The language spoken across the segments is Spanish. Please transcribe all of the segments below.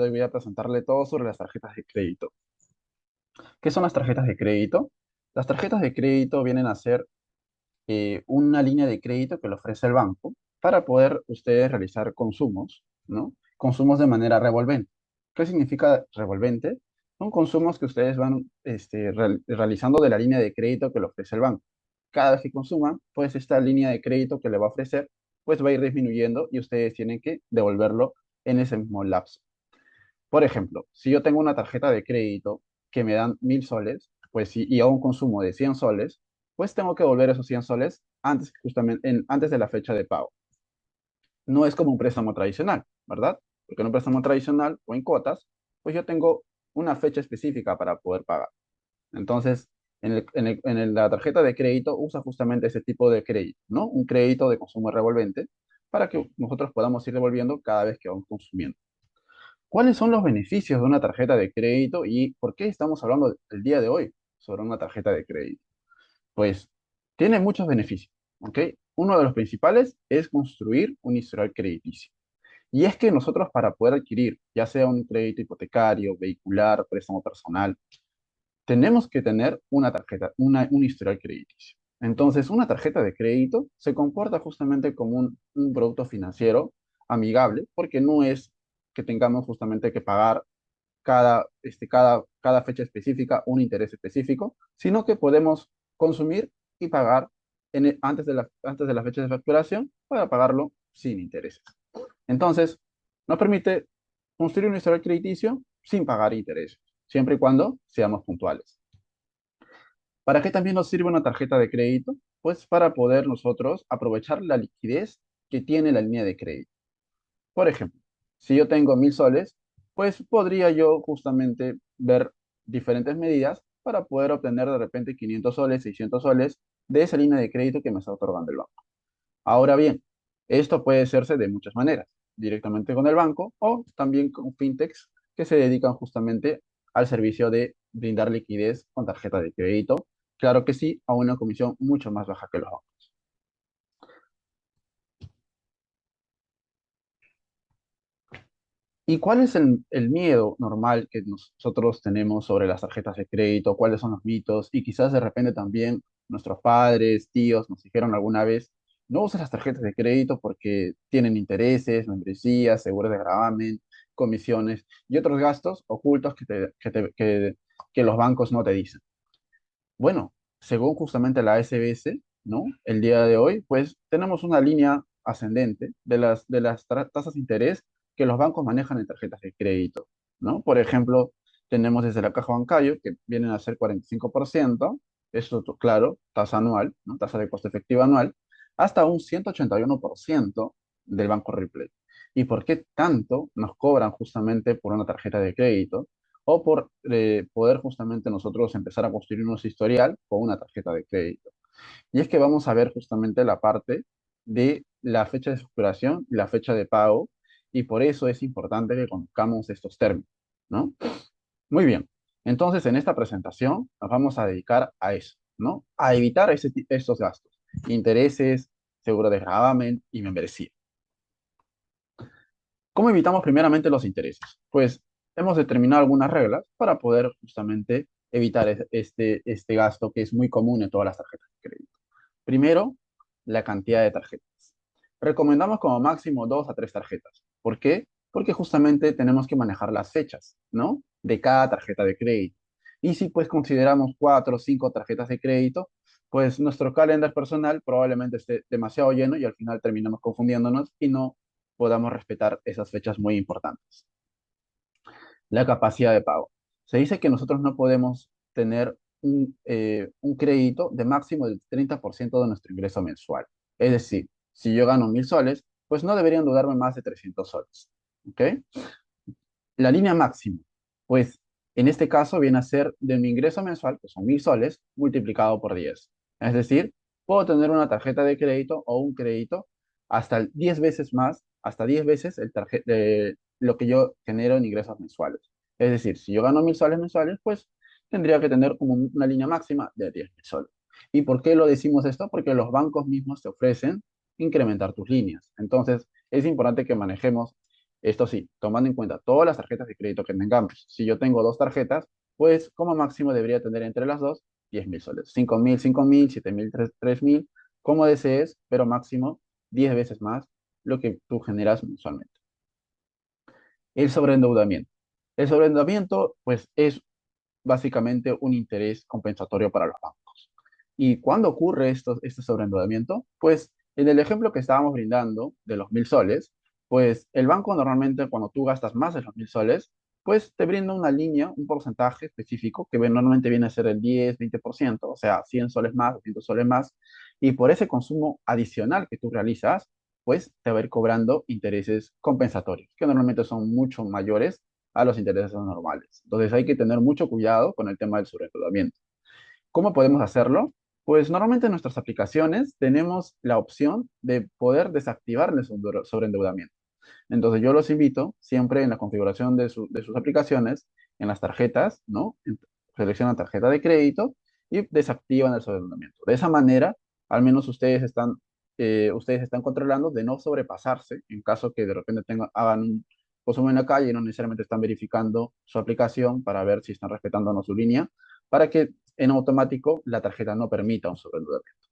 Hoy voy a presentarle todo sobre las tarjetas de crédito. ¿Qué son las tarjetas de crédito? Las tarjetas de crédito vienen a ser una línea de crédito que le ofrece el banco para poder ustedes realizar consumos, ¿no? Consumos de manera revolvente. ¿Qué significa revolvente? Son consumos que ustedes van realizando de la línea de crédito que le ofrece el banco. Cada vez que consuman, pues esta línea de crédito que le va a ofrecer, pues va a ir disminuyendo y ustedes tienen que devolverlo en ese mismo lapso. Por ejemplo, si yo tengo una tarjeta de crédito que me dan 1.000 soles, pues y hago un consumo de 100 soles, pues tengo que devolver esos 100 soles antes, justamente, antes de la fecha de pago. No es como un préstamo tradicional, ¿verdad? Porque en un préstamo tradicional o en cuotas, pues yo tengo una fecha específica para poder pagar. Entonces, la tarjeta de crédito usa justamente ese tipo de crédito, ¿no? Un crédito de consumo revolvente para que nosotros podamos ir devolviendo cada vez que vamos consumiendo. ¿Cuáles son los beneficios de una tarjeta de crédito y por qué estamos hablando el día de hoy sobre una tarjeta de crédito? Pues tiene muchos beneficios, ¿ok? Uno de los principales es construir un historial crediticio. Y es que nosotros para poder adquirir, ya sea un crédito hipotecario, vehicular, préstamo personal, tenemos que tener una tarjeta, un historial crediticio. Entonces, una tarjeta de crédito se comporta justamente como un producto financiero amigable, porque no es que tengamos justamente que pagar cada fecha específica un interés específico, sino que podemos consumir y pagar antes de la fecha de facturación para pagarlo sin intereses. Entonces, nos permite construir un historial crediticio sin pagar intereses, siempre y cuando seamos puntuales. ¿Para qué también nos sirve una tarjeta de crédito? Pues para poder nosotros aprovechar la liquidez que tiene la línea de crédito. Por ejemplo, si yo tengo 1.000 soles, pues podría yo justamente ver diferentes medidas para poder obtener de repente 500 soles, 600 soles de esa línea de crédito que me está otorgando el banco. Ahora bien, esto puede hacerse de muchas maneras, directamente con el banco o también con fintechs que se dedican justamente al servicio de brindar liquidez con tarjeta de crédito. Claro que sí, a una comisión mucho más baja que los bancos. ¿Y cuál es el miedo normal que nosotros tenemos sobre las tarjetas de crédito? ¿Cuáles son los mitos? Y quizás de repente también nuestros padres, tíos nos dijeron alguna vez, no uses las tarjetas de crédito porque tienen intereses, membresías, seguros de gravamen, comisiones y otros gastos ocultos que los bancos no te dicen. Bueno, según justamente la SBS, ¿no? El día de hoy, pues tenemos una línea ascendente de las tasas de interés que los bancos manejan en tarjetas de crédito, ¿no? Por ejemplo, tenemos desde la caja bancaria, que vienen a ser 45%, eso, claro, tasa anual, ¿no? Tasa de costo efectivo anual, hasta un 181% del Banco Ripley. ¿Y por qué tanto nos cobran justamente por una tarjeta de crédito? O por poder justamente nosotros empezar a construir nuestro historial con una tarjeta de crédito. Y es que vamos a ver justamente la parte de la fecha de facturación y la fecha de pago, y por eso es importante que conozcamos estos términos, ¿no? Muy bien. Entonces, en esta presentación nos vamos a dedicar a eso, ¿no? A evitar estos gastos, intereses, seguro de gravamen y membresía. ¿Cómo evitamos primeramente los intereses? Pues hemos determinado algunas reglas para poder justamente evitar este gasto que es muy común en todas las tarjetas de crédito. Primero, la cantidad de tarjetas. Recomendamos como máximo 2 a 3 tarjetas. ¿Por qué? Porque justamente tenemos que manejar las fechas, ¿no? De cada tarjeta de crédito. Y si pues consideramos 4 o 5 tarjetas de crédito, pues nuestro calendario personal probablemente esté demasiado lleno y al final terminamos confundiéndonos y no podamos respetar esas fechas muy importantes. La capacidad de pago. Se dice que nosotros no podemos tener un crédito de máximo del 30% de nuestro ingreso mensual. Es decir, si yo gano 1.000 soles, pues no deberían dudarme más de 300 soles. ¿Ok? La línea máxima, pues en este caso viene a ser de mi ingreso mensual, que son 1.000 soles, multiplicado por 10. Es decir, puedo tener una tarjeta de crédito o un crédito hasta 10 veces más, hasta 10 veces lo que yo genero en ingresos mensuales. Es decir, si yo gano 1.000 soles mensuales, pues tendría que tener como una línea máxima de 10.000 soles. ¿Y por qué lo decimos esto? Porque los bancos mismos te ofrecen incrementar tus líneas. Entonces, es importante que manejemos Esto sí, tomando en cuenta todas las tarjetas de crédito que tengamos. Si yo tengo dos tarjetas, pues como máximo debería tener entre las dos 10.000 soles. 5.000, 7.000, 3.000, como desees, pero máximo 10 veces más lo que tú generas mensualmente. El sobreendeudamiento. El sobreendeudamiento, pues, es básicamente un interés compensatorio para los bancos. ¿Y cuándo ocurre este sobreendeudamiento? Pues en el ejemplo que estábamos brindando de los 1.000 soles, pues el banco normalmente cuando tú gastas más de los 1.000 soles, pues te brinda una línea, un porcentaje específico que normalmente viene a ser el 10, 20%, o sea, 100 soles más, 200 soles más, y por ese consumo adicional que tú realizas, pues te va a ir cobrando intereses compensatorios, que normalmente son mucho mayores a los intereses normales. Entonces hay que tener mucho cuidado con el tema del sobreendeudamiento. ¿Cómo podemos hacerlo? Pues normalmente en nuestras aplicaciones tenemos la opción de poder desactivar el sobreendeudamiento. Entonces yo los invito siempre en la configuración de sus aplicaciones, en las tarjetas, ¿no? Seleccionan tarjeta de crédito y desactivan el sobreendeudamiento. De esa manera, al menos ustedes están controlando de no sobrepasarse en caso que de repente hagan un consumo en la calle y no necesariamente están verificando su aplicación para ver si están respetando o no su línea, para que en automático la tarjeta no permita un sobreendeudamiento.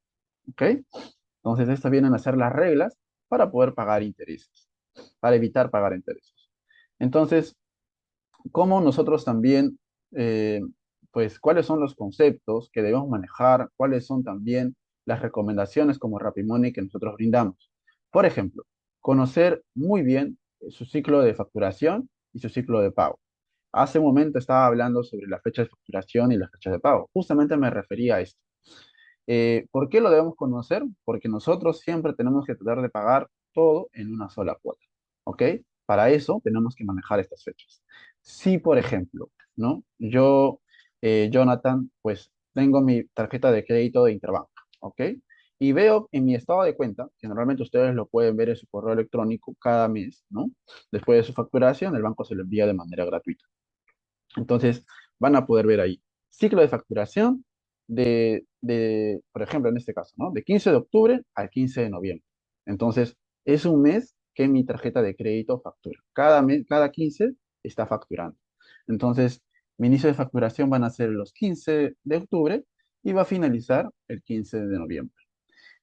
¿Ok? Entonces, estas vienen a ser las reglas para poder pagar intereses, para evitar pagar intereses. Entonces, ¿cómo nosotros también, eh, pues, cuáles son los conceptos que debemos manejar? ¿Cuáles son también las recomendaciones como Rapimoni que nosotros brindamos? Por ejemplo, conocer muy bien su ciclo de facturación y su ciclo de pago. Hace un momento estaba hablando sobre la fecha de facturación y la fecha de pago. Justamente me refería a esto. ¿Por qué lo debemos conocer? Porque nosotros siempre tenemos que tratar de pagar todo en una sola cuota, ¿ok? Para eso tenemos que manejar estas fechas. Si, por ejemplo, ¿no? Yo, Jonathan, pues tengo mi tarjeta de crédito de Interbank, ¿ok? Y veo en mi estado de cuenta, que normalmente ustedes lo pueden ver en su correo electrónico cada mes, ¿no? Después de su facturación, el banco se lo envía de manera gratuita. Entonces, van a poder ver ahí ciclo de facturación por ejemplo, en este caso, ¿no? De 15 de octubre al 15 de noviembre. Entonces, es un mes que mi tarjeta de crédito factura. Cada mes, cada 15 está facturando. Entonces, mi inicio de facturación van a ser los 15 de octubre y va a finalizar el 15 de noviembre.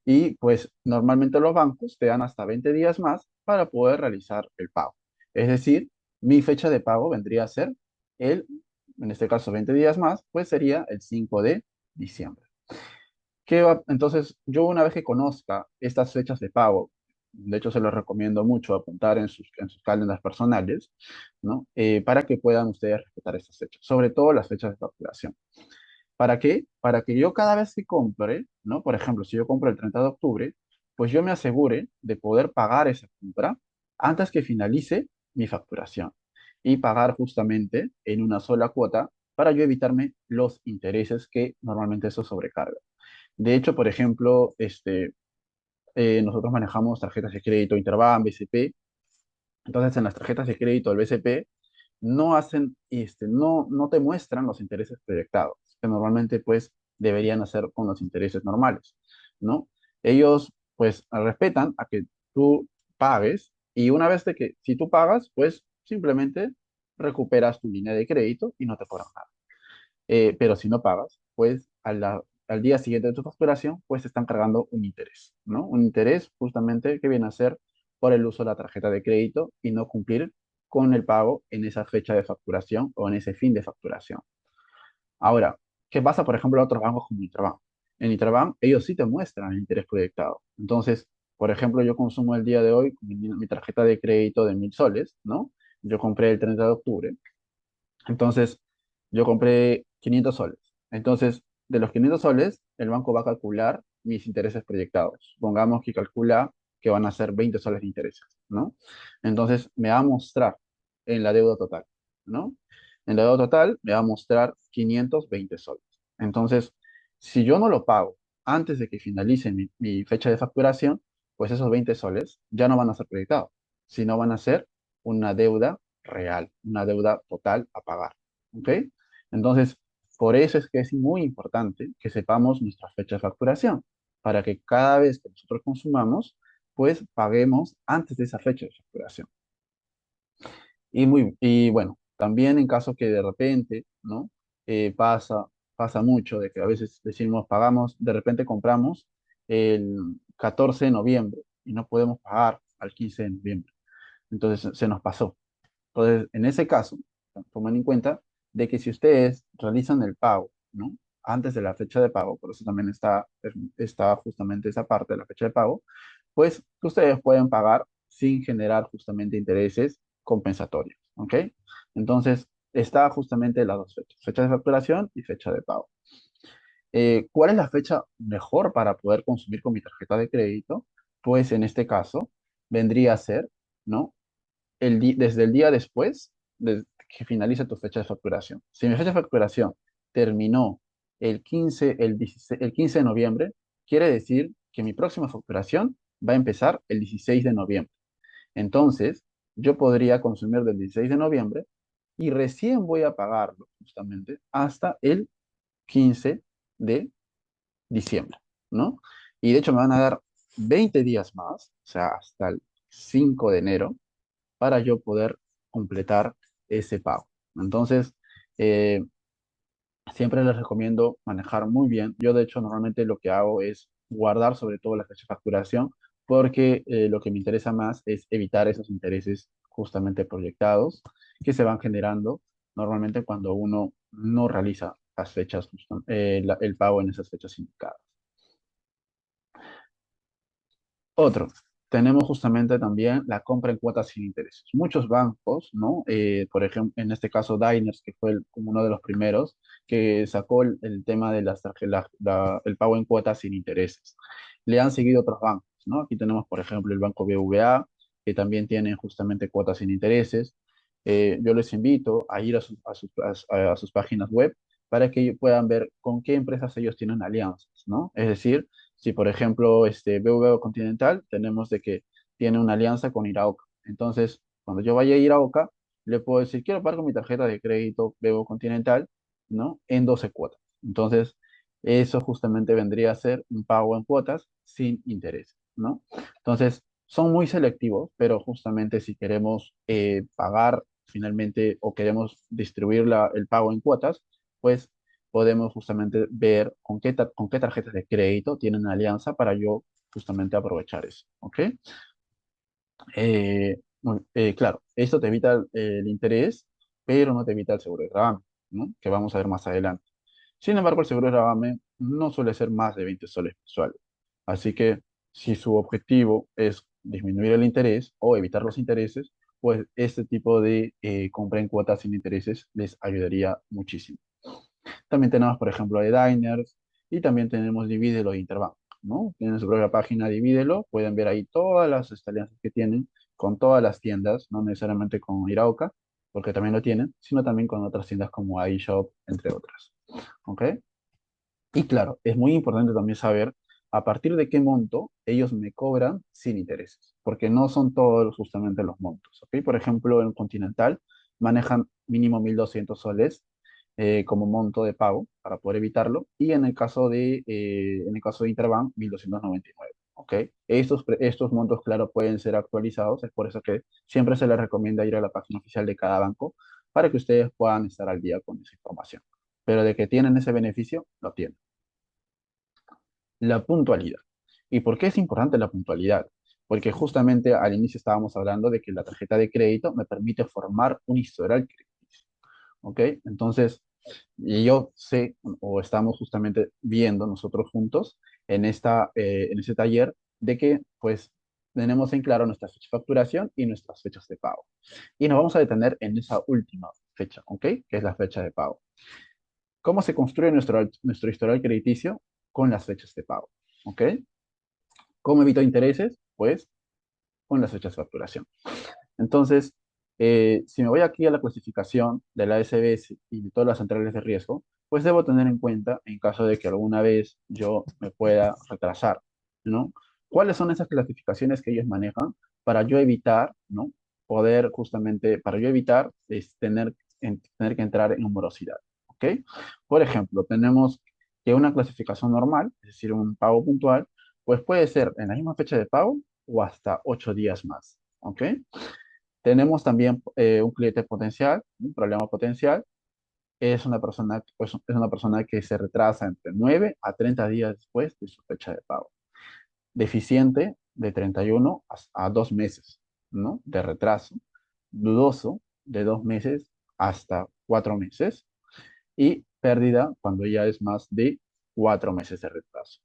Y pues normalmente los bancos te dan hasta 20 días más para poder realizar el pago. Es decir, mi fecha de pago vendría a ser el, en este caso 20 días más, pues sería el 5 de diciembre. Entonces, yo una vez que conozca estas fechas de pago, de hecho se los recomiendo mucho apuntar en sus calendarios personales, ¿no? Para que puedan ustedes respetar estas fechas, sobre todo las fechas de facturación. ¿Para qué? Para que yo cada vez que compre, ¿no? Por ejemplo, si yo compro el 30 de octubre, pues yo me asegure de poder pagar esa compra antes que finalice mi facturación y pagar justamente en una sola cuota para yo evitarme los intereses que normalmente eso sobrecarga. De hecho, por ejemplo, nosotros manejamos tarjetas de crédito Interbank, BCP. Entonces, en las tarjetas de crédito del BCP no hacen, no te muestran los intereses proyectados, que normalmente pues deberían hacer con los intereses normales, ¿no? Ellos pues respetan a que tú pagues y una vez de que si tú pagas, pues simplemente recuperas tu línea de crédito y no te cobran nada. Pero si no pagas, pues al día siguiente de tu facturación, pues te están cargando un interés, ¿no? Un interés justamente que viene a ser por el uso de la tarjeta de crédito y no cumplir con el pago en esa fecha de facturación o en ese fin de facturación. Ahora, ¿qué pasa, por ejemplo, en otros bancos como Interbank? En Interbank, ellos sí te muestran el interés proyectado. Entonces, por ejemplo, yo consumo el día de hoy mi tarjeta de crédito de 1.000 soles, ¿no? Yo compré el 30 de octubre. Entonces, yo compré 500 soles. Entonces, de los 500 soles, el banco va a calcular mis intereses proyectados. Pongamos que calcula que van a ser 20 soles de intereses, ¿no? Entonces, me va a mostrar en la deuda total, ¿no? En la deuda total me va a mostrar 520 soles. Entonces, si yo no lo pago antes de que finalice mi fecha de facturación, pues esos 20 soles ya no van a ser proyectados, sino van a ser una deuda real, una deuda total a pagar. ¿Ok? Entonces, por eso es que es muy importante que sepamos nuestra fecha de facturación, para que cada vez que nosotros consumamos, pues paguemos antes de esa fecha de facturación. Y bueno, también en caso que de repente, ¿no? Pasa mucho de que a veces decimos, pagamos, de repente compramos el 14 de noviembre y no podemos pagar al 15 de noviembre. Entonces se nos pasó. Entonces, en ese caso, tomen en cuenta de que si ustedes realizan el pago, ¿no? Antes de la fecha de pago, por eso también está justamente esa parte de la fecha de pago, pues ustedes pueden pagar sin generar justamente intereses compensatorios, ¿ok? Entonces, está justamente las dos fechas, fecha de facturación y fecha de pago. ¿Cuál es la fecha mejor para poder consumir con mi tarjeta de crédito? Pues en este caso vendría a ser, ¿no? Desde el día después de que finalice tu fecha de facturación. Si mi fecha de facturación terminó el 15 de noviembre, quiere decir que mi próxima facturación va a empezar el 16 de noviembre. Entonces, yo podría consumir del 16 de noviembre y recién voy a pagarlo justamente hasta el 15 de diciembre, ¿no? Y de hecho me van a dar 20 días más, o sea, hasta el 5 de enero, para yo poder completar ese pago. Entonces, eh, siempre les recomiendo manejar muy bien. Yo, de hecho, normalmente lo que hago es guardar sobre todo la fecha de facturación, porque lo que me interesa más es evitar esos intereses justamente proyectados que se van generando normalmente cuando uno no realiza las fechas, el pago en esas fechas indicadas. Otro, tenemos justamente también la compra en cuotas sin intereses. Muchos bancos, ¿no? Por ejemplo, en este caso Diners, que fue como uno de los primeros, que sacó el tema de el pago en cuotas sin intereses. Le han seguido otros bancos, ¿no? Aquí tenemos, por ejemplo, el Banco BBVA, que también tiene justamente cuotas sin intereses. Yo les invito a ir a sus páginas web para que puedan ver con qué empresas ellos tienen alianzas, ¿no? Es decir, si, por ejemplo, este BBVA Continental, tenemos de que tiene una alianza con Irauca. Entonces, cuando yo vaya a Irauca, le puedo decir, quiero pagar con mi tarjeta de crédito BBVA Continental, ¿no? En 12 cuotas. Entonces, eso justamente vendría a ser un pago en cuotas sin interés, ¿no? Entonces, son muy selectivos, pero justamente si queremos pagar finalmente o queremos distribuir el pago en cuotas, pues podemos justamente ver con qué tarjetas de crédito tienen alianza para yo justamente aprovechar eso, ¿ok? Claro, esto te evita el interés, pero no te evita el seguro de gravamen, ¿no? Que vamos a ver más adelante. Sin embargo, el seguro de gravamen no suele ser más de 20 soles mensuales. Así que si su objetivo es disminuir el interés o evitar los intereses, pues este tipo de compra en cuotas sin intereses les ayudaría muchísimo. También tenemos, por ejemplo, de Diners y también tenemos Divídelo e Interbank, ¿no? Tienen su propia página Divídelo, pueden ver ahí todas las alianzas que tienen con todas las tiendas, no necesariamente con Irauca, porque también lo tienen, sino también con otras tiendas como iShop, entre otras, ¿ok? Y claro, es muy importante también saber a partir de qué monto ellos me cobran sin intereses, porque no son todos justamente los montos, ¿ok? Por ejemplo, en Continental manejan mínimo 1.200 soles como monto de pago para poder evitarlo. Y en el caso de Interbank, 1.299. ¿Ok? Estos montos, claro, pueden ser actualizados. Es por eso que siempre se les recomienda ir a la página oficial de cada banco para que ustedes puedan estar al día con esa información. Pero de que tienen ese beneficio, lo tienen. La puntualidad. ¿Y por qué es importante la puntualidad? Porque justamente al inicio estábamos hablando de que la tarjeta de crédito me permite formar un historial crediticio. ¿Ok? Entonces, y yo sé, o estamos justamente viendo nosotros juntos en ese taller, de que pues tenemos en claro nuestra fecha de facturación y nuestras fechas de pago. Y nos vamos a detener en esa última fecha, ¿ok? Que es la fecha de pago. ¿Cómo se construye nuestro historial crediticio? Con las fechas de pago, ¿ok? ¿Cómo evito intereses? Pues con las fechas de facturación. Entonces, si me voy aquí a la clasificación de la SBS y de todas las centrales de riesgo, pues debo tener en cuenta en caso de que alguna vez yo me pueda retrasar, ¿no? ¿Cuáles son esas clasificaciones que ellos manejan para yo evitar, ¿no? Para yo evitar tener que entrar en morosidad, ¿ok? Por ejemplo, tenemos que una clasificación normal, es decir, un pago puntual, pues puede ser en la misma fecha de pago o hasta 8 días más, ¿ok? Tenemos también un cliente potencial, un problema potencial. Es una persona, pues, es una persona que se retrasa entre 9 a 30 días después de su fecha de pago. Deficiente de 31 a 2 meses, ¿no? De retraso. Dudoso de 2 meses hasta 4 meses. Y pérdida cuando ya es más de 4 meses de retraso.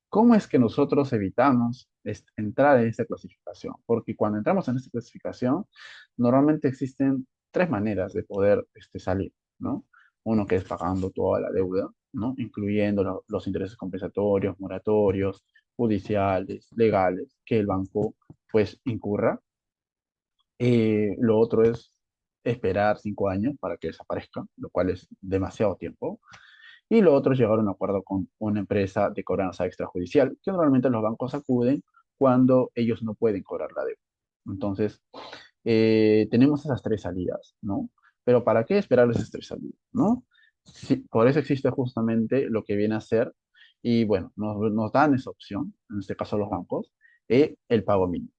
¿Cómo es que nosotros evitamos entrar en esta clasificación? Porque cuando entramos en esta clasificación, normalmente existen tres maneras de poder salir, ¿no? Uno que es pagando toda la deuda, ¿no? Incluyendo los intereses compensatorios, moratorios, judiciales, legales, que el banco pues incurra. Lo otro es esperar 5 años para que desaparezca, lo cual es demasiado tiempo. Y lo otro es llegar a un acuerdo con una empresa de cobranza extrajudicial, que normalmente los bancos acuden cuando ellos no pueden cobrar la deuda. Entonces, tenemos esas tres salidas, ¿no? Pero ¿para qué esperar esas tres salidas, ¿no? Sí, por eso existe justamente lo que viene a ser, y bueno, nos dan esa opción, en este caso los bancos, el pago mínimo.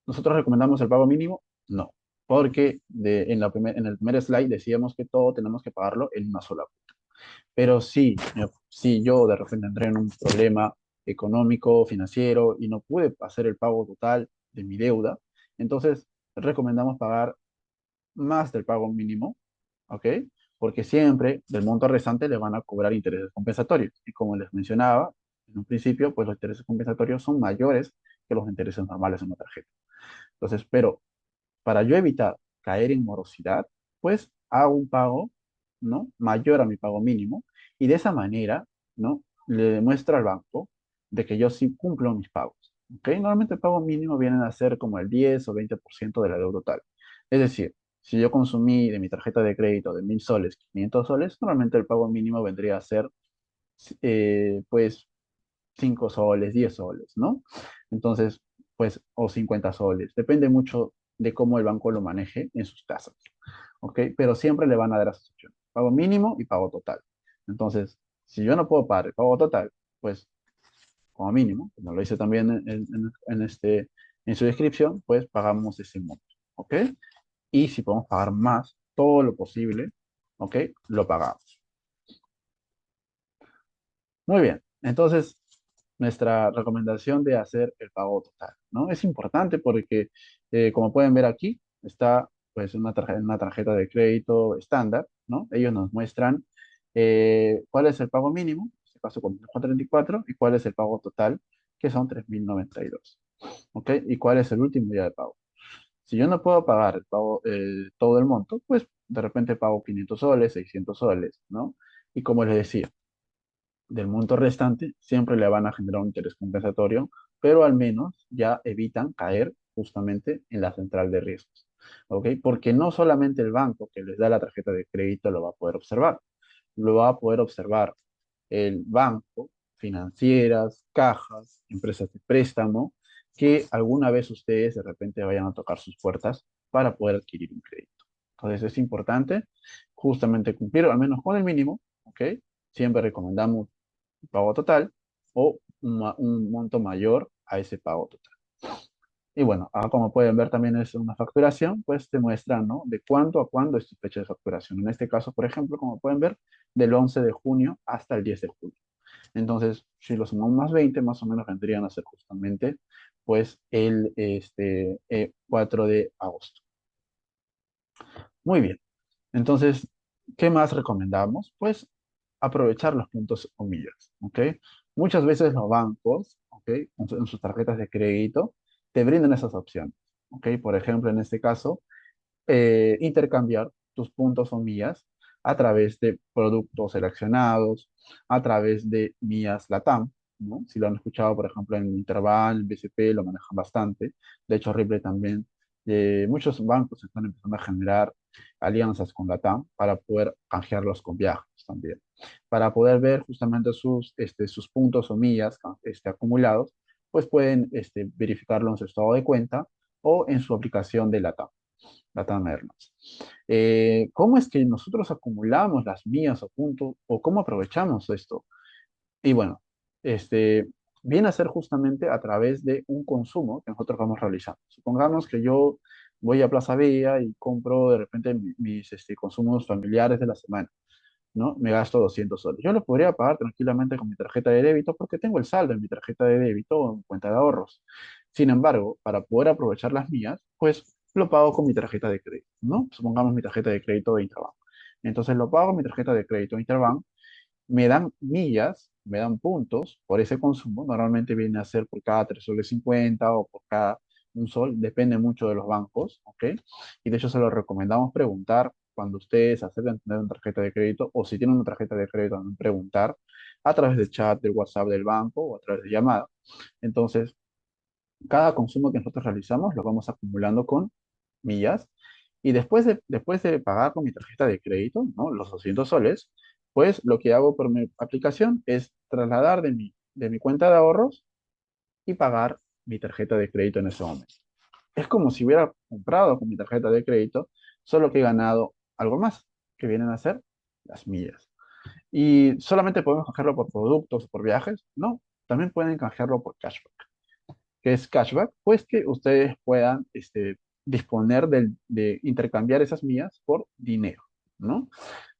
¿Nosotros recomendamos el pago mínimo? No, porque en el primer slide decíamos que todo tenemos que pagarlo en una sola. Pero sí, si yo de repente entré en un problema económico, financiero y no pude hacer el pago total de mi deuda, entonces recomendamos pagar más del pago mínimo, ¿ok? Porque siempre del monto restante le van a cobrar intereses compensatorios. Y como les mencionaba en un principio, pues los intereses compensatorios son mayores que los intereses normales en una tarjeta. Entonces, pero para yo evitar caer en morosidad, pues hago un pago, ¿no? Mayor a mi pago mínimo y de esa manera, ¿no? Le demuestro al banco de que yo sí cumplo mis pagos, ¿ok? Normalmente el pago mínimo viene a ser como el 10 o 20% de la deuda total. Es decir, si yo consumí de mi tarjeta de crédito de 1.000 soles, 500 soles, normalmente el pago mínimo vendría a ser, pues, 5 soles, 10 soles, ¿no? Entonces, pues, o 50 soles. Depende mucho de cómo el banco lo maneje en sus casas, ¿ok? Pero siempre le van a dar esas opciones, pago mínimo y pago total. Entonces, si yo no puedo pagar el pago total, pues, como mínimo, como lo hice también en su descripción, pues pagamos ese monto, ¿ok? Y si podemos pagar más, todo lo posible, ¿ok? Lo pagamos. Muy bien, entonces nuestra recomendación de hacer el pago total, ¿no? Es importante porque, como pueden ver aquí, está pues una tarjeta de crédito estándar, ¿no? Ellos nos muestran cuál es el pago mínimo, en este caso con 434, y cuál es el pago total, que son 3.092, ¿ok? Y cuál es el último día de pago. Si yo no puedo pagar todo el monto, pues de repente pago 500 soles, 600 soles, ¿no? Y como les decía, del monto restante, siempre le van a generar un interés compensatorio, pero al menos ya evitan caer justamente en la central de riesgos. ¿Ok? Porque no solamente el banco que les da la tarjeta de crédito lo va a poder observar, lo va a poder observar el banco, financieras, cajas, empresas de préstamo, que alguna vez ustedes de repente vayan a tocar sus puertas para poder adquirir un crédito. Entonces es importante justamente cumplir al menos con el mínimo, ¿ok? Siempre recomendamos pago total o un monto mayor a ese pago total. Y bueno, acá como pueden ver también es una facturación, pues te muestra, ¿no? De cuándo a cuándo es tu fecha de facturación. En este caso, por ejemplo, como pueden ver, del 11 de junio hasta el 10 de julio. Entonces, si lo sumamos más 20, más o menos vendrían a ser justamente, pues, el 4 de agosto. Muy bien. Entonces, ¿qué más recomendamos? Pues aprovechar los puntos o millas, ¿ok? Muchas veces los bancos, ¿ok? En sus tarjetas de crédito, te brindan esas opciones, ¿ok? Por ejemplo, en este caso, intercambiar tus puntos o millas a través de productos seleccionados, a través de millas LATAM, ¿no? Si lo han escuchado, por ejemplo, en Interbank, en BCP, lo manejan bastante. De hecho, Ripple también. Muchos bancos están empezando a generar alianzas con LATAM para poder canjearlos con viajes también. Para poder ver justamente sus puntos o millas acumulados, pues pueden verificarlo en su estado de cuenta o en su aplicación de LATAM. Latam Airlines. ¿Cómo es que nosotros acumulamos las millas o puntos o cómo aprovechamos esto? Y bueno, este, viene a ser justamente a través de un consumo que nosotros vamos realizando. Supongamos que yo voy a Plaza Vea y compro de repente mis consumos familiares de la semana, ¿no? Me gasto 200 soles. Yo lo podría pagar tranquilamente con mi tarjeta de débito porque tengo el saldo en mi tarjeta de débito o en mi cuenta de ahorros. Sin embargo, para poder aprovechar las mías, pues lo pago con mi tarjeta de crédito, ¿no? Supongamos mi tarjeta de crédito de Interbank. Entonces lo pago con mi tarjeta de crédito de Interbank, me dan millas, me dan puntos por ese consumo. Normalmente viene a ser por cada 3 soles 50 o por cada un sol, depende mucho de los bancos, ¿ok? Y de hecho se lo recomendamos preguntar cuando ustedes aceptan tener una tarjeta de crédito o si tienen una tarjeta de crédito, también preguntar a través del chat, del WhatsApp del banco o a través de llamada. Entonces, cada consumo que nosotros realizamos lo vamos acumulando con millas y después de pagar con mi tarjeta de crédito, ¿no? Los 200 soles, pues lo que hago por mi aplicación es trasladar de mi cuenta de ahorros y pagar mi tarjeta de crédito en ese momento. Es como si hubiera comprado con mi tarjeta de crédito, solo que he ganado algo más, que vienen a ser las millas. Y solamente podemos canjearlo por productos o por viajes, no, también pueden canjearlo por cashback. ¿Qué es cashback? Pues que ustedes puedan disponer de intercambiar esas millas por dinero, ¿no?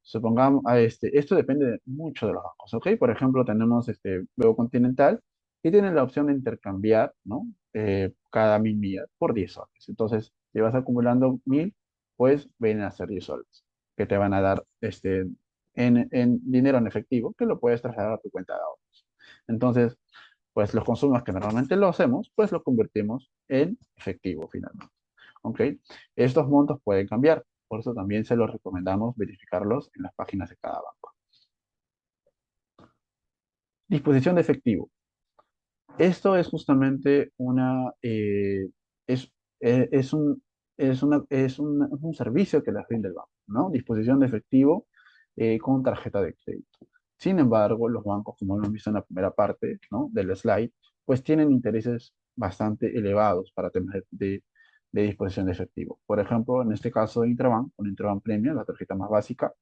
Supongamos, esto depende mucho de los bancos, ¿ok? Por ejemplo, tenemos Banco Continental y tienen la opción de intercambiar, ¿no? Cada 1000 millas por 10 soles. Entonces, si vas acumulando 1000, pues vienen a ser 10 soles que te van a dar en dinero en efectivo que lo puedes trasladar a tu cuenta de ahorros. Entonces, pues los consumos que normalmente lo hacemos, pues los convertimos en efectivo finalmente. ¿Ok? Estos montos pueden cambiar, por eso también se los recomendamos verificarlos en las páginas de cada banco. Disposición de efectivo. Esto es justamente es, es un, es un servicio que les brinda el banco, ¿no? Disposición de efectivo con tarjeta de crédito. Sin embargo, los bancos, como hemos visto en la primera parte, ¿no? del slide, pues tienen intereses bastante elevados para temas de disposición de efectivo. Por ejemplo, en este caso de Intrabank, con Intrabank Premium, la tarjeta más básica,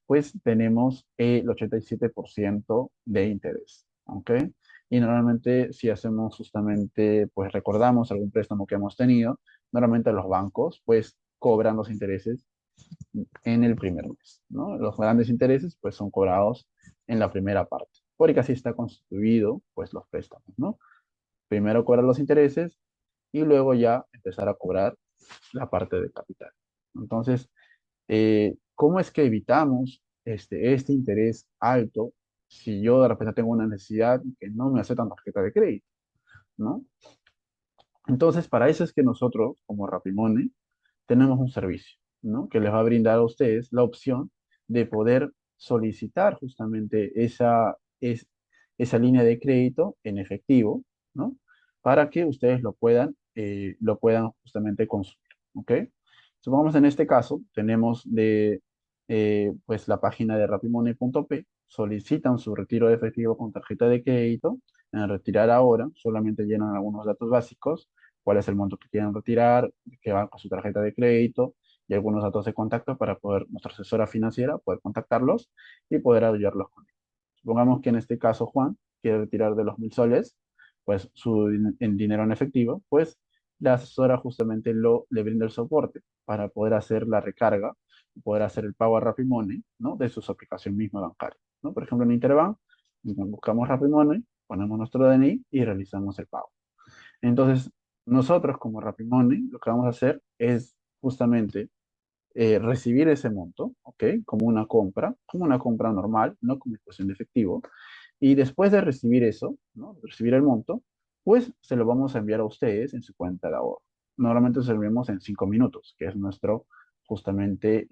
pues tenemos el 87% de interés, ¿ok? Y normalmente si hacemos justamente, pues recordamos algún préstamo que hemos tenido, normalmente los bancos pues cobran los intereses en el primer mes, ¿no? Los grandes intereses pues son cobrados en la primera parte, porque así está constituido pues los préstamos, ¿no? Primero cobrar los intereses y luego ya empezar a cobrar la parte de capital. Entonces, ¿cómo es que evitamos este interés alto si yo de repente tengo una necesidad que no me aceptan tarjeta de crédito, ¿no? Entonces, para eso es que nosotros, como Rapimone, tenemos un servicio, ¿no? Que les va a brindar a ustedes la opción de poder solicitar justamente esa línea de crédito en efectivo, ¿no? Para que ustedes lo puedan justamente consumir, ¿ok? Supongamos en este caso, tenemos pues la página de rapimone.p, solicitan su retiro de efectivo con tarjeta de crédito, en retirar ahora, solamente llenan algunos datos básicos, cuál es el monto que quieren retirar, que va con su tarjeta de crédito y algunos datos de contacto para poder, nuestra asesora financiera, poder contactarlos y poder ayudarlos con ello. Supongamos que en este caso Juan quiere retirar de los 1000 soles, pues en dinero en efectivo, pues la asesora justamente le brinda el soporte para poder hacer la recarga, poder hacer el pago a Rapimone, ¿no? De su aplicación misma bancaria, ¿no? Por ejemplo, en Interbank, buscamos Rapimone, ponemos nuestro DNI y realizamos el pago. Entonces, nosotros como Rapimone, lo que vamos a hacer es justamente recibir ese monto, ¿ok? Como una compra normal, no como expresión de efectivo. Y después de recibir eso, ¿no? De recibir el monto, pues se lo vamos a enviar a ustedes en su cuenta de ahorro. Normalmente se lo enviamos en 5 minutos, que es nuestro justamente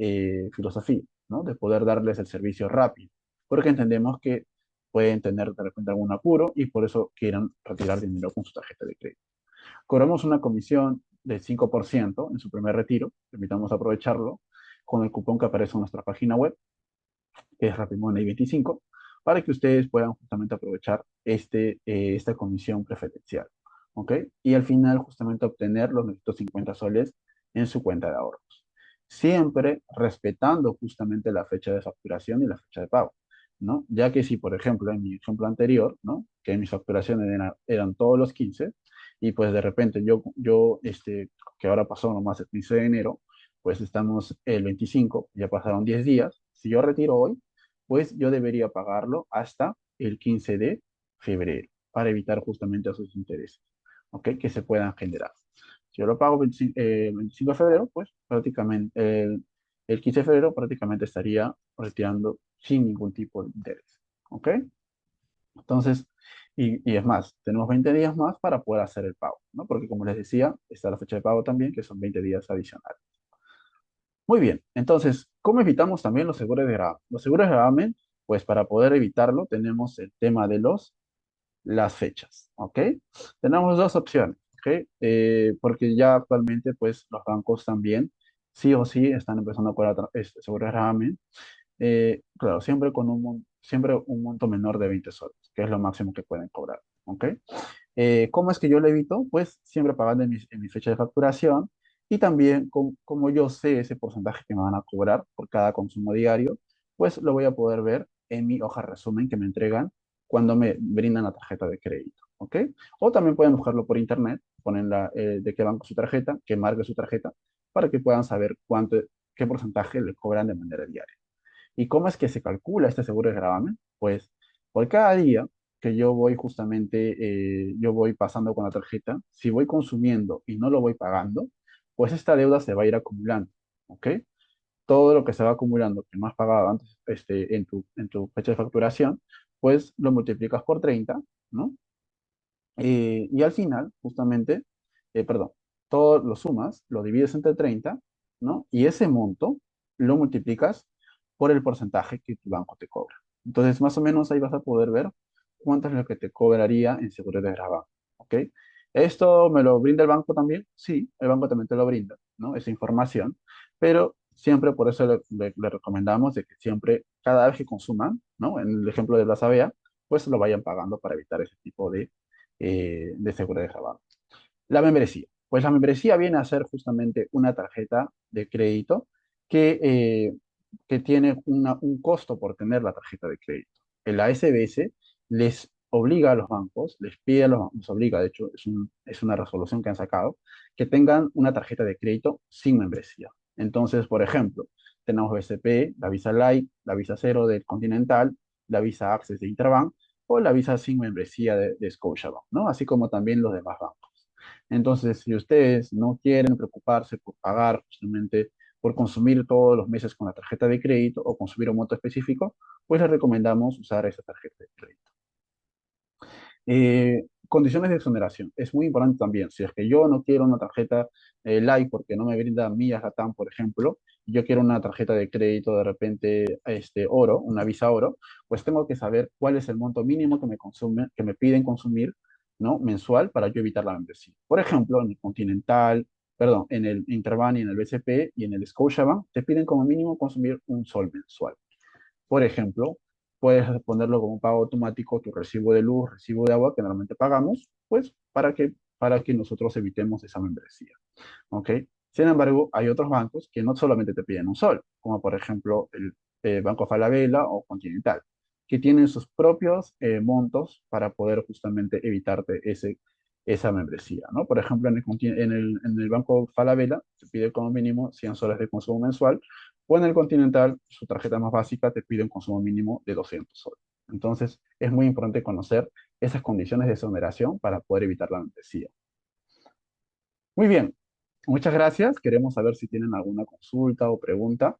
filosofía, ¿no? De poder darles el servicio rápido, porque entendemos que pueden tener de repente algún apuro y por eso quieran retirar dinero con su tarjeta de crédito. Cobramos una comisión del 5% en su primer retiro, invitamos a aprovecharlo con el cupón que aparece en nuestra página web, que es RapidMoney25, para que ustedes puedan justamente aprovechar esta comisión preferencial. ¿Ok? Y al final justamente obtener los 950 soles en su cuenta de ahorros. Siempre respetando justamente la fecha de facturación y la fecha de pago, ¿no? Ya que si, por ejemplo, en mi ejemplo anterior, ¿no? Que mis facturaciones eran todos los 15, y pues de repente que ahora pasó nomás el 15 de enero, pues estamos el 25, ya pasaron 10 días, si yo retiro hoy, pues yo debería pagarlo hasta el 15 de febrero para evitar justamente esos intereses, ¿ok? Que se puedan generar. Si yo lo pago 25 de febrero, pues prácticamente el 15 de febrero prácticamente estaría retirando sin ningún tipo de interés, ¿ok? Entonces, y es más, tenemos 20 días más para poder hacer el pago, ¿no? Porque como les decía, está la fecha de pago también, que son 20 días adicionales. Muy bien, entonces, ¿cómo evitamos también los seguros de gravamen? Los seguros de gravamen, pues para poder evitarlo, tenemos el tema de las fechas, ¿ok? Tenemos dos opciones, ¿ok? Porque ya actualmente, pues los bancos también, sí o sí, están empezando a cobrar seguros de gravamen, claro, siempre un monto menor de 20 soles, que es lo máximo que pueden cobrar, ¿ok? ¿Cómo es que yo lo evito? Pues siempre pagando en mi fecha de facturación y también como yo sé ese porcentaje que me van a cobrar por cada consumo diario, pues lo voy a poder ver en mi hoja resumen que me entregan cuando me brindan la tarjeta de crédito, ¿ok? O también pueden buscarlo por internet, ponen de qué banco su tarjeta, qué marca es su tarjeta, para que puedan saber qué porcentaje le cobran de manera diaria. ¿Y cómo es que se calcula este seguro de gravamen? Pues por cada día que yo voy yo voy pasando con la tarjeta, si voy consumiendo y no lo voy pagando, pues esta deuda se va a ir acumulando, ¿ok? Todo lo que se va acumulando que no has pagado antes en tu fecha de facturación, pues lo multiplicas por 30, ¿no? Y al final, justamente, perdón, todo lo sumas, lo divides entre 30, ¿no? Y ese monto lo multiplicas por el porcentaje que tu banco te cobra. Entonces, más o menos ahí vas a poder ver cuánto es lo que te cobraría en seguro de gravamen, ¿ok? ¿Esto me lo brinda el banco también? Sí, el banco también te lo brinda, ¿no? Esa información, pero siempre por eso le recomendamos de que siempre, cada vez que consuman, ¿no? En el ejemplo de Plaza Vea, pues lo vayan pagando para evitar ese tipo de seguro de gravamen. La membresía. Pues la membresía viene a ser justamente una tarjeta de crédito que tiene un costo por tener la tarjeta de crédito. El ASBS les obliga a los bancos, les pide a los bancos, obliga, de hecho, es una resolución que han sacado, que tengan una tarjeta de crédito sin membresía. Entonces, por ejemplo, tenemos BCP, la Visa Light, la Visa Cero del Continental, la Visa Access de Interbank o la Visa sin membresía de Scotiabank, ¿no? Así como también los demás bancos. Entonces, si ustedes no quieren preocuparse por pagar justamente por consumir todos los meses con la tarjeta de crédito o consumir un monto específico, pues les recomendamos usar esa tarjeta de crédito. Condiciones de exoneración. Es muy importante también. Si es que yo no quiero una tarjeta Light porque no me brinda millas Latam, por ejemplo, y yo quiero una tarjeta de crédito de repente oro, una Visa oro, pues tengo que saber cuál es el monto mínimo que me piden consumir, ¿no? Mensual para yo evitar la membresía. Por ejemplo, en el Continental, perdón, en el Interbank y en el BCP y en el Scotiabank te piden como mínimo consumir un sol mensual. Por ejemplo, puedes ponerlo como pago automático tu recibo de luz, recibo de agua que normalmente pagamos, pues para que nosotros evitemos esa membresía. ¿Ok? Sin embargo, hay otros bancos que no solamente te piden un sol, como por ejemplo el Banco Falabella o Continental, que tienen sus propios montos para poder justamente evitarte esa membresía, ¿no? Por ejemplo, en el Banco Falabella te pide como mínimo 100 soles de consumo mensual, o en el Continental, su tarjeta más básica te pide un consumo mínimo de 200 soles. Entonces, es muy importante conocer esas condiciones de exoneración para poder evitar la membresía. Muy bien, muchas gracias. Queremos saber si tienen alguna consulta o pregunta.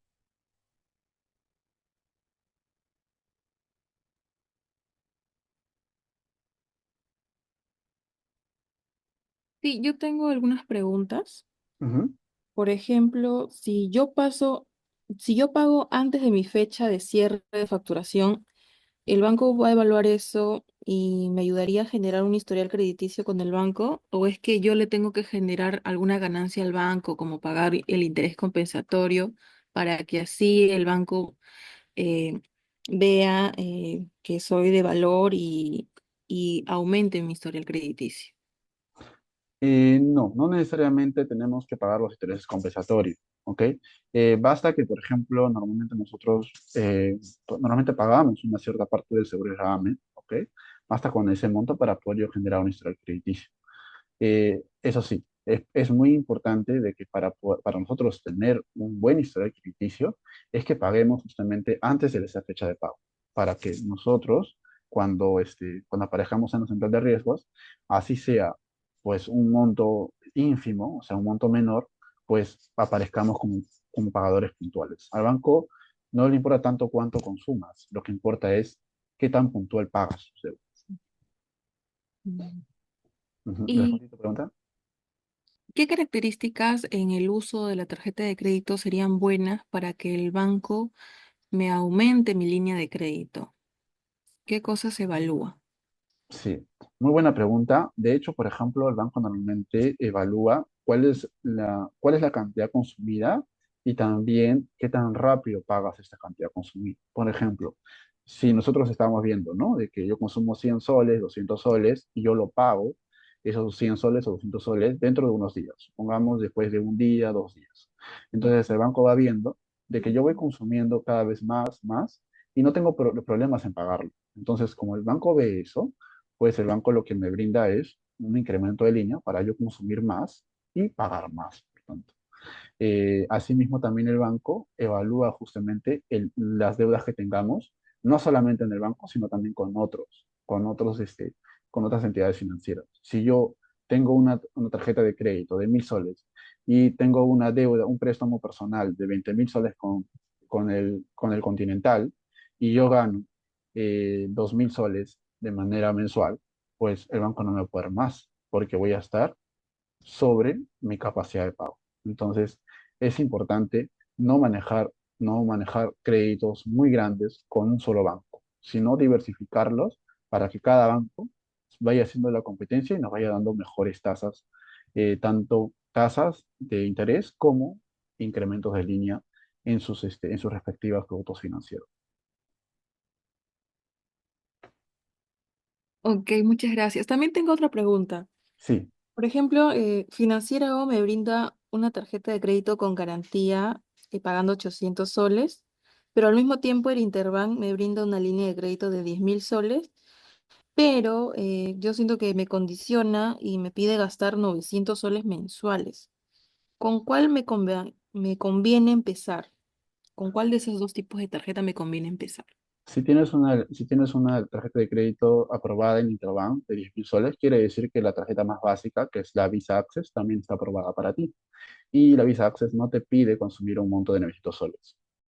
Sí, yo tengo algunas preguntas. Ujú. Por ejemplo, si yo pago antes de mi fecha de cierre de facturación, ¿el banco va a evaluar eso y me ayudaría a generar un historial crediticio con el banco? ¿O es que yo le tengo que generar alguna ganancia al banco, como pagar el interés compensatorio, para que así el banco eh, vea que soy de valor y aumente mi historial crediticio? No, no necesariamente tenemos que pagar los intereses compensatorios, ¿ok? Basta que, por ejemplo, normalmente pagamos una cierta parte del seguro de gravamen, ¿ok? Basta con ese monto para poder yo generar un historial crediticio. Eso sí, es muy importante de que para nosotros tener un buen historial crediticio es que paguemos justamente antes de esa fecha de pago, para que nosotros, cuando aparezcamos en la central de riesgos, así sea pues un monto ínfimo, o sea, un monto menor, pues aparezcamos como pagadores puntuales. Al banco no le importa tanto cuánto consumas, lo que importa es qué tan puntual pagas tus deudas. Mm. Ujú. ¿Y ¿Respondí tu pregunta? qué características en el uso de la tarjeta de crédito serían buenas para que el banco me aumente mi línea de crédito? ¿Qué cosas se evalúa? Sí, muy buena pregunta. De hecho, por ejemplo, el banco normalmente evalúa cuál es la cantidad consumida y también qué tan rápido pagas esta cantidad consumida. Por ejemplo, si nosotros estamos viendo, ¿no? De que yo consumo 100 soles, 200 soles y yo lo pago, esos 100 soles o 200 soles dentro de unos días, supongamos después de un día, 2 días. Entonces el banco va viendo de que yo voy consumiendo cada vez más y no tengo problemas en pagarlo. Entonces, como el banco ve eso, pues el banco lo que me brinda es un incremento de línea para yo consumir más y pagar más, por tanto. Asimismo, también el banco evalúa justamente las deudas que tengamos, no solamente en el banco, sino también con otras entidades financieras. Si yo tengo una tarjeta de crédito de 1.000 soles y tengo una deuda, un préstamo personal de 20.000 soles con el Continental y yo gano 2.000 soles de manera mensual, pues el banco no me puede dar más porque voy a estar sobre mi capacidad de pago. Entonces, es importante no manejar créditos muy grandes con un solo banco, sino diversificarlos para que cada banco vaya haciendo la competencia y nos vaya dando mejores tasas, tanto tasas de interés como incrementos de línea en sus respectivos productos financieros. Ok, muchas gracias. También tengo otra pregunta. Sí, Por ejemplo, Financiera O me brinda una tarjeta de crédito con garantía pagando 800 soles, pero al mismo tiempo el Interbank me brinda una línea de crédito de 10.000 soles, pero yo siento que me condiciona y me pide gastar 900 soles mensuales. ¿Con cuál me conviene empezar? ¿Con cuál de esos dos tipos de tarjeta me conviene empezar? si tienes una tarjeta de crédito aprobada en Interbank de 10.000 soles, quiere decir que la tarjeta más básica, que es la Visa Access, también está aprobada para ti. Y la Visa Access no te pide consumir un monto de 900 soles.